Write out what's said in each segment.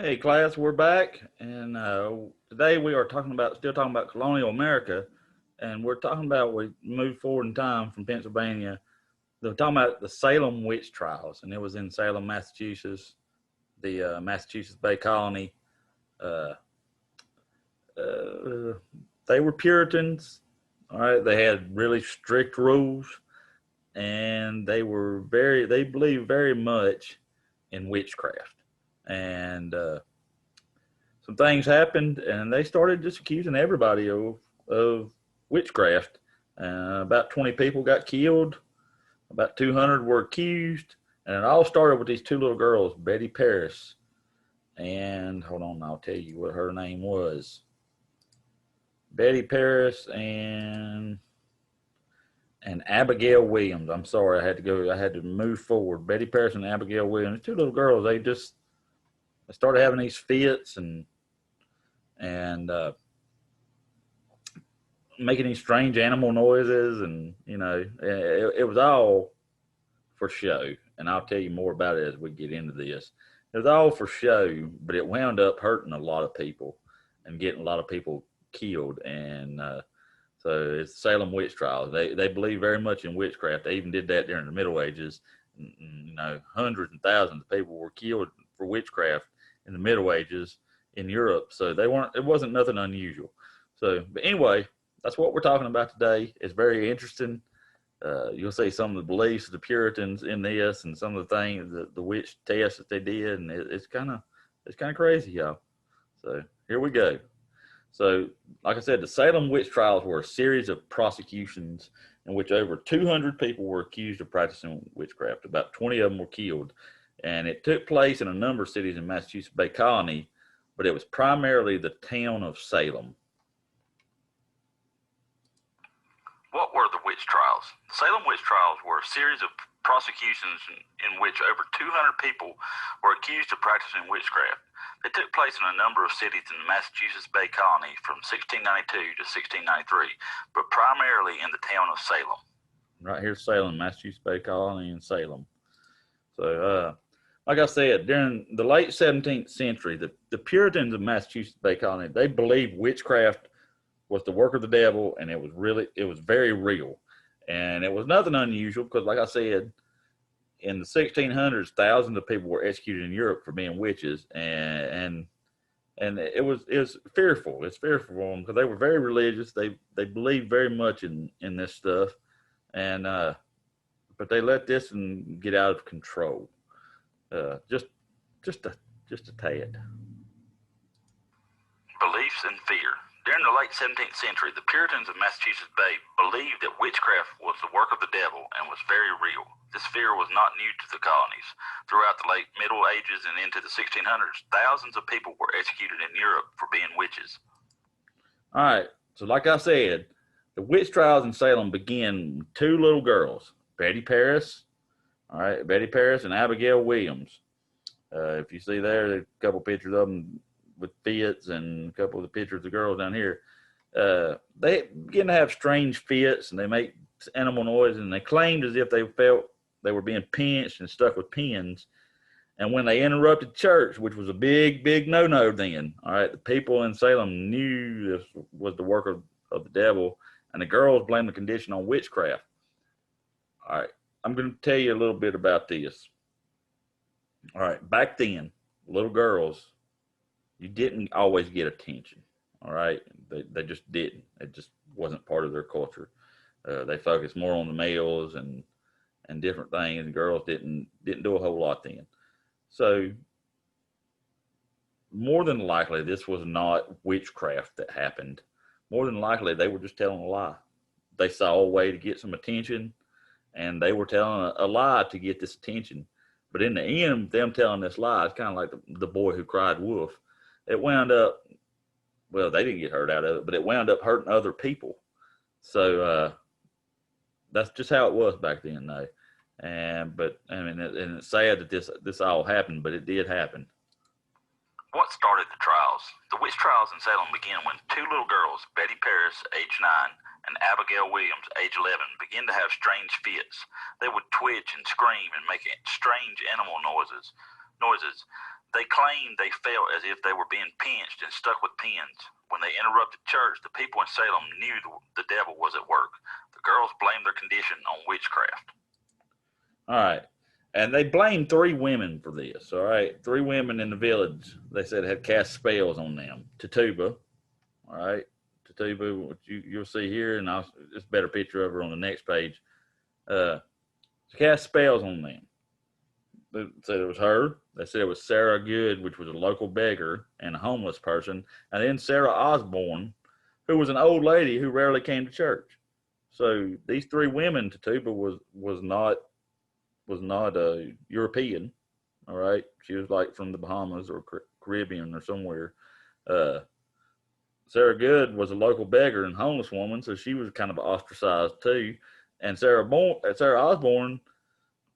Hey, class, we're back, and today we are still talking about colonial America, and we're talking about we moved forward in time from Pennsylvania. They're talking about the Salem witch trials, and it was in Salem, Massachusetts, the Massachusetts Bay Colony. Uh, uh, they were Puritans, all right. They had really strict rules, and they believed very much in witchcraft, and some things happened, and they started just accusing everybody of witchcraft. About 20 people got killed, about 200 were accused, and it all started with these two little girls, Betty Paris, and hold on, I'll tell you what her name was. Betty Paris and Abigail Williams. I'm sorry, I had to move forward. Betty Paris and Abigail Williams, two little girls. They started having these fits and making these strange animal noises, and it was all for show. And I'll tell you more about it as we get into this. It was all for show, but it wound up hurting a lot of people and getting a lot of people killed. And so it's Salem witch trials. They believe very much in witchcraft. They even did that during the Middle Ages. Hundreds and thousands of people were killed for witchcraft in the Middle Ages in Europe. So they weren't. It wasn't nothing unusual. So, but anyway, that's what we're talking about today. It's very interesting. You'll see some of the beliefs of the Puritans in this, and some of the things, the witch tests that they did, and it's kind of crazy, y'all. So here we go. So, like I said, the Salem witch trials were a series of prosecutions in which over 200 people were accused of practicing witchcraft. About 20 of them were killed, and it took place in a number of cities in Massachusetts Bay Colony, but it was primarily the town of Salem. What were the witch trials? Salem witch trials were a series of prosecutions in which over 200 people were accused of practicing witchcraft. They took place in a number of cities in the Massachusetts Bay Colony from 1692 to 1693, but primarily in the town of Salem. Right here, Salem, Massachusetts Bay Colony, and Salem. So, like I said, during the late 17th century, the Puritans of Massachusetts Bay Colony, they believed witchcraft was the work of the devil, and it was very real, and it was nothing unusual because, like I said, in the 1600s, thousands of people were executed in Europe for being witches, and it was fearful. It's fearful for them because they were very religious. They believed very much in this stuff, and but they let this and get out of control, uh, just just a tad. Beliefs and fear. During the late 17th century, the Puritans of Massachusetts Bay believed that witchcraft was the work of the devil and was very real. This fear was not new to the colonies. Throughout the late Middle Ages and into the 1600s, thousands of people were executed in Europe for being witches. All right. So, like I said, the witch trials in Salem begin with two little girls, Betty Paris. All right, Betty Paris and Abigail Williams. If you see there, a couple pictures of them with fits, and a couple of the pictures of the girls down here. They begin to have strange fits, and they make animal noises, and they claimed as if they felt they were being pinched and stuck with pins. And when they interrupted church, which was a big, big no-no then, all right, the people in Salem knew this was the work of the devil, and the girls blamed the condition on witchcraft. All right, I'm going to tell you a little bit about this. All right, back then, little girls, you didn't always get attention. All right, they just didn't. It just wasn't part of their culture. They focused more on the males and different things. And girls didn't do a whole lot then. So more than likely, this was not witchcraft that happened. More than likely, they were just telling a lie. They saw a way to get some attention, and they were telling a lie to get this attention. But in the end, them telling this lie, it's kind of like the boy who cried wolf. It wound up, well, they didn't get hurt out of it, but it wound up hurting other people. So that's just how it was back then, though. But I mean, and it's sad that this all happened, but it did happen. What started the trials? The witch trials in Salem began when two little girls, Betty Paris, age 9, and Abigail Williams, age 11, began to have strange fits. They would twitch and scream and make strange animal noises. They claimed they felt as if they were being pinched and stuck with pins. When they interrupted church, the people in Salem knew the devil was at work. The girls blamed their condition on witchcraft. All right. And they blamed 3 women for this. All right. 3 women in the village, they said, had cast spells on them. Tituba. All right. Tituba, which you'll see here, and it's a better picture of her on the next page. She cast spells on them. They said it was her. They said it was Sarah Good, which was a local beggar and a homeless person. And then Sarah Osborne, who was an old lady who rarely came to church. So these 3 women, Tituba was not a European. All right. She was like from the Bahamas or Caribbean or somewhere. Sarah Good was a local beggar and homeless woman, so she was kind of ostracized too. And Sarah Osborne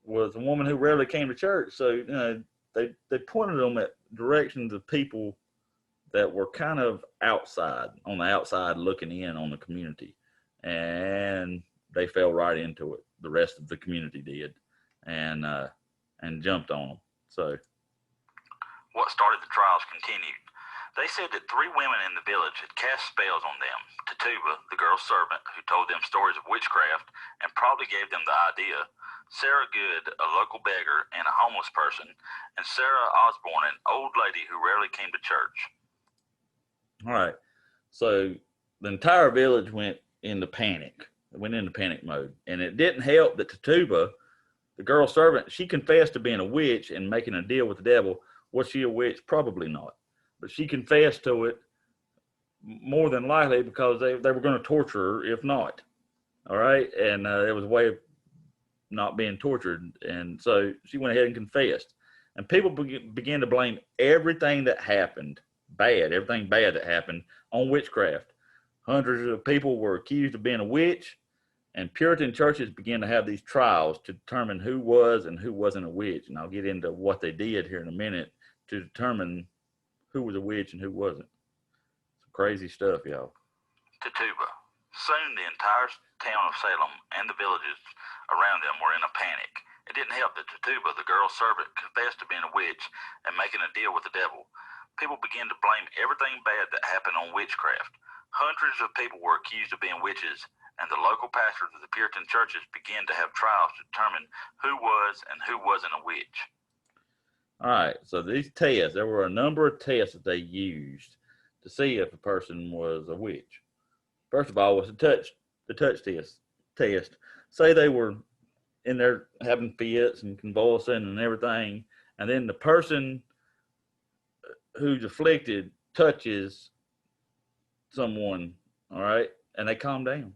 was a woman who rarely came to church. So, they pointed them at directions of people that were kind of on the outside looking in on the community. And they fell right into it. The rest of the community did, and jumped on them. So what started the trials continued. They said that 3 women in the village had cast spells on them. Tituba, the girl's servant, who told them stories of witchcraft and probably gave them the idea. Sarah Good, a local beggar and a homeless person, and Sarah Osborne, an old lady who rarely came to church. All right. So the entire village went into panic. It went into panic mode. And it didn't help that Tituba, the girl servant, she confessed to being a witch and making a deal with the devil. Was she a witch? Probably not. But she confessed to it more than likely because they were going to torture her if not. All right. And it was a way of not being tortured. And so she went ahead and confessed. And people began to blame everything that happened, everything bad that happened, on witchcraft. Hundreds of people were accused of being a witch, and Puritan churches began to have these trials to determine who was and who wasn't a witch. And I'll get into what they did here in a minute to determine who was a witch and who wasn't. Some crazy stuff, y'all. Tituba. Soon the entire town of Salem and the villages around them were in a panic. It didn't help that Tituba, the girl's servant, confessed to being a witch and making a deal with the devil. People began to blame everything bad that happened on witchcraft. Hundreds of people were accused of being witches, and the local pastors of the Puritan churches began to have trials to determine who was and who wasn't a witch. All right, so these tests, there were a number of tests that they used to see if a person was a witch. First of all was the touch test. Say they were in there having fits and convulsing and everything, and then the person who's afflicted touches someone, all right, and they calm down.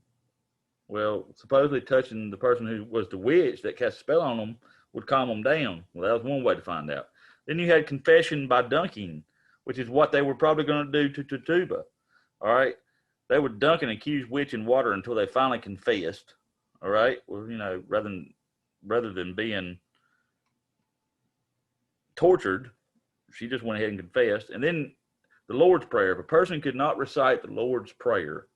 Well, supposedly touching the person who was the witch that cast a spell on them would calm them down. Well, that was one way to find out. Then you had confession by dunking, which is what they were probably going to do to Tituba. All right, they would dunk an accused witch in water until they finally confessed. All right, well, rather than being tortured, she just went ahead and confessed. And then the Lord's Prayer. If a person could not recite the Lord's Prayer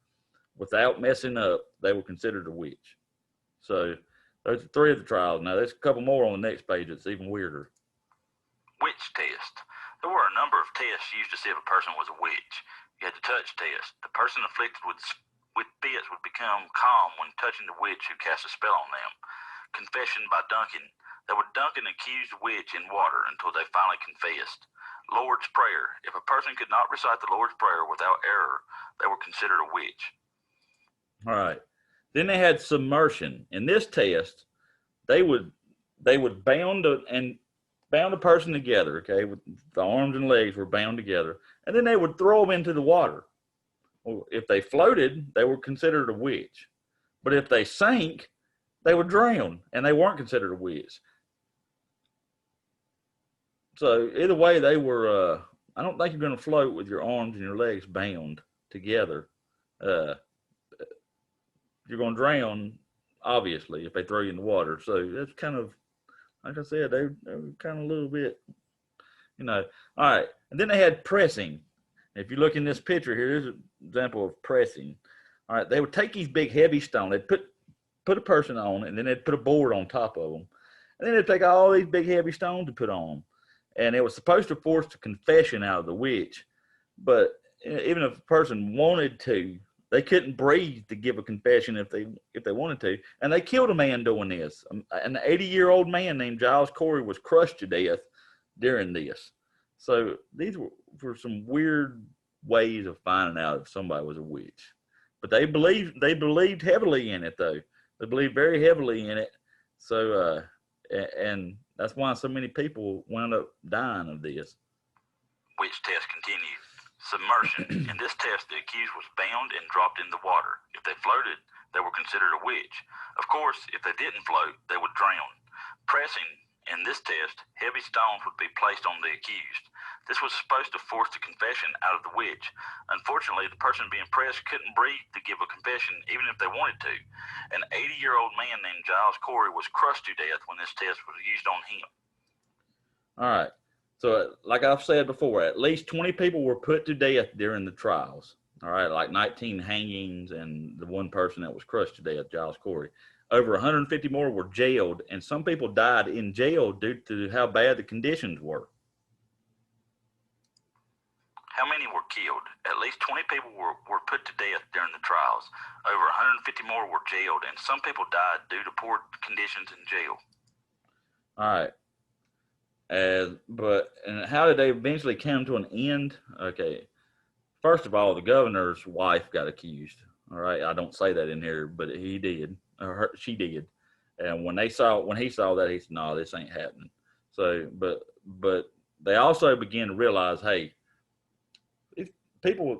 without messing up, they were considered a witch. So those are 3 of the trials. Now, there's a couple more on the next page that's even weirder. Witch test. There were a number of tests used to see if a person was a witch. You had the touch test. The person afflicted with fits would become calm when touching the witch who cast a spell on them. Confession by dunking. They would dunk an accused witch in water until they finally confessed. Lord's Prayer. If a person could not recite the Lord's Prayer without error, they were considered a witch. All right. Then they had submersion. In this test, they would bound a person together, okay, with the arms and legs were bound together, and then they would throw them into the water. Well, if they floated, they were considered a witch. But if they sank, they would drown, and they weren't considered a witch. So either way, they were, I don't think you're going to float with your arms and your legs bound together. You're going to drown, obviously, if they throw you in the water. So that's kind of, like I said, they were kind of a little bit, All right. And then they had pressing. If you look in this picture here, here's an example of pressing. All right. They would take these big, heavy stones. They'd put a person on, and then they'd put a board on top of them. And then they'd take all these big, heavy stones and put on them. and it was supposed to force the confession out of the witch. But even if a person wanted to, they couldn't breathe to give a confession if they wanted to, and they killed a man doing this. An 80-year-old man named Giles Corey was crushed to death during this. So these were some weird ways of finding out if somebody was a witch. But they believed heavily in it, though. They believed very heavily in it. So and that's why so many people wound up dying of this. Witch test continued. Submersion. In this test, the accused was bound and dropped in the water. If they floated, they were considered a witch. Of course, if they didn't float, they would drown. Pressing. In this test, heavy stones would be placed on the accused. This was supposed to force the confession out of the witch. Unfortunately, the person being pressed couldn't breathe to give a confession even if they wanted to. An 80-year-old man named Giles Corey was crushed to death when this test was used on him. All right. So, like I've said before, at least 20 people were put to death during the trials. All right, like 19 hangings and the one person that was crushed to death, Giles Corey. Over 150 more were jailed, and some people died in jail due to how bad the conditions were. How many were killed? At least 20 people were put to death during the trials. Over 150 more were jailed, and some people died due to poor conditions in jail. All right. But how did they eventually come to an end? Okay. First of all, the governor's wife got accused. All right. I don't say that in here, but he did. Or she did. And when he saw that, he said, "No, this ain't happening." So, but they also began to realize, hey,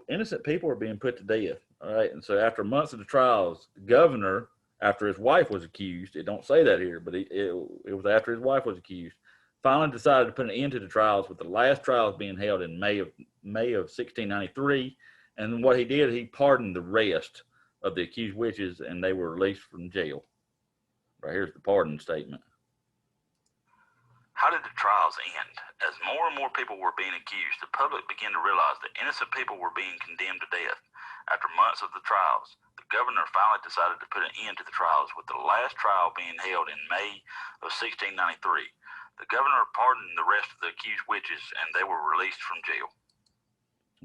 innocent people are being put to death. All right. And so after months of the trials, the governor, after his wife was accused, it don't say that here, but it was after his wife was accused, finally decided to put an end to the trials, with the last trials being held in May of 1693. And what he did, he pardoned the rest of the accused witches, and they were released from jail. Right here's the pardon statement. How did the trials end? As more and more people were being accused, the public began to realize that innocent people were being condemned to death. After months of the trials, the governor finally decided to put an end to the trials, with the last trial being held in May of 1693. The governor pardoned the rest of the accused witches, and they were released from jail.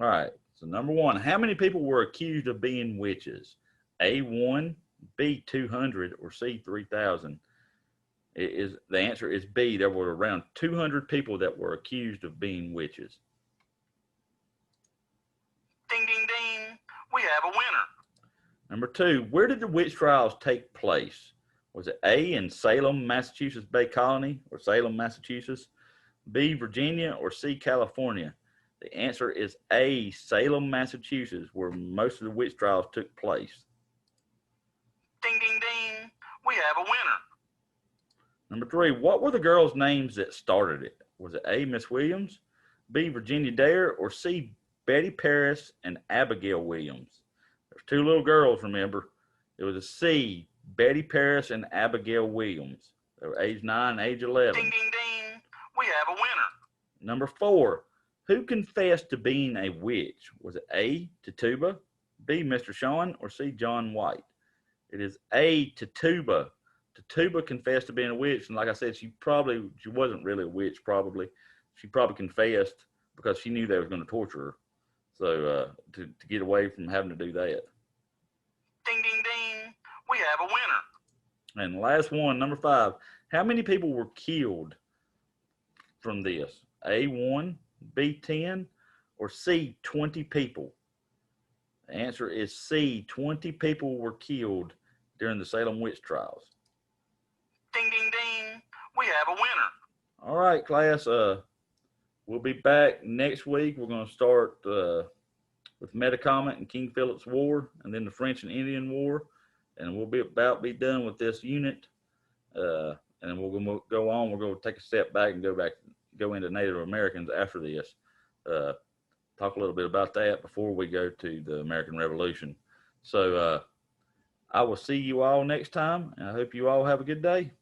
All right. So number one, how many people were accused of being witches? A, 1, B, 200, or C, 3,000? The answer is B. There were around 200 people that were accused of being witches. Ding, ding, ding. We have a winner. Number two, where did the witch trials take place? Was it A, in Salem, Massachusetts Bay Colony, or Salem, Massachusetts? B, Virginia, or C, California? The answer is A, Salem, Massachusetts, where most of the witch trials took place. Ding, ding, ding. We have a winner. Number three, what were the girls' names that started it? Was it A, Miss Williams, B, Virginia Dare, or C, Betty Paris and Abigail Williams? There's two little girls, remember. It was a C, Betty Paris and Abigail Williams. They were age 9 and age 11. Ding, ding, ding. We have a winner. Number four, who confessed to being a witch? Was it A, Tituba, B, Mr. Shawn, or C, John White? It is A, Tituba. Tituba confessed to being a witch, and like I said, she wasn't really a witch. Probably she confessed because she knew they was going to torture her, so to get away from having to do that. Ding, ding, ding. We have a winner. And the last one, number five, how many people were killed from this? A, 1, B, 10, or C, 20 people? The answer is C, 20 people were killed during the Salem witch trials. Ding, ding, ding. We have a winner. All right, class. We'll be back next week. We're going to start with Metacomet and King Philip's War, and then the French and Indian War, and we'll be done with this unit. And we'll go on. We're going to take a step back and go into Native Americans after this. Talk a little bit about that before we go to the American Revolution. So I will see you all next time, and I hope you all have a good day.